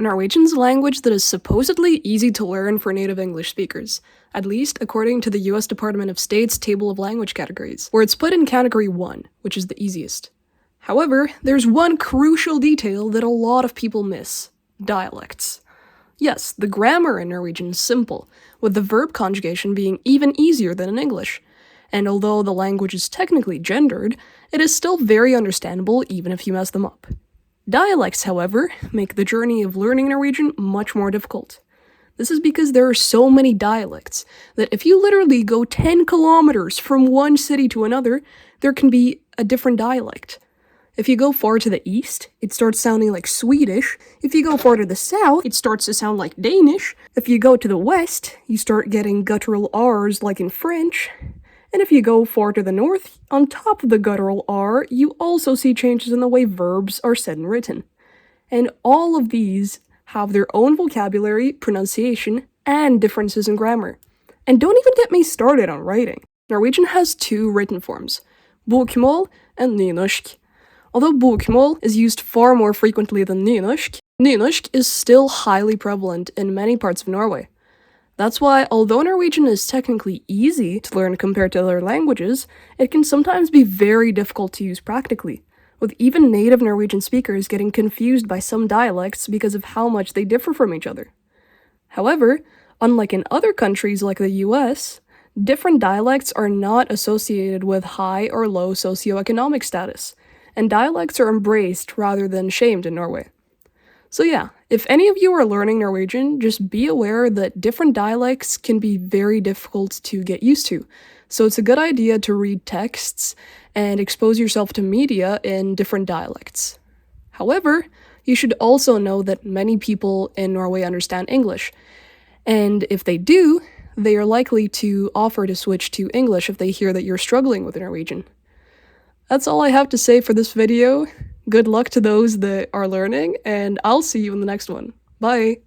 Norwegian's a language that is supposedly easy to learn for native English speakers, at least according to the US Department of State's Table of Language Categories, where it's put in Category 1, which is the easiest. However, there's one crucial detail that a lot of people miss: dialects. Yes, the grammar in Norwegian is simple, with the verb conjugation being even easier than in English. And although the language is technically gendered, it is still very understandable even if you mess them up. Dialects, however, make the journey of learning Norwegian much more difficult. This is because there are so many dialects that if you literally go 10 kilometers from one city to another, there can be a different dialect. If you go far to the east, it starts sounding like Swedish. If you go far to the south, it starts to sound like Danish. If you go to the west, you start getting guttural R's like in French. And if you go far to the north, on top of the guttural R, you also see changes in the way verbs are said and written. And all of these have their own vocabulary, pronunciation, and differences in grammar. And don't even get me started on writing. Norwegian has two written forms, bokmål and nynorsk. Although bokmål is used far more frequently than nynorsk, nynorsk is still highly prevalent in many parts of Norway. That's why, although Norwegian is technically easy to learn compared to other languages, it can sometimes be very difficult to use practically, with even native Norwegian speakers getting confused by some dialects because of how much they differ from each other. However, unlike in other countries like the US, different dialects are not associated with high or low socioeconomic status, and dialects are embraced rather than shamed in Norway. So yeah, if any of you are learning Norwegian, just be aware that different dialects can be very difficult to get used to, so it's a good idea to read texts and expose yourself to media in different dialects. However, you should also know that many people in Norway understand English, and if they do, they are likely to offer to switch to English if they hear that you're struggling with Norwegian. That's all I have to say for this video. Good luck to those that are learning, and I'll see you in the next one. Bye!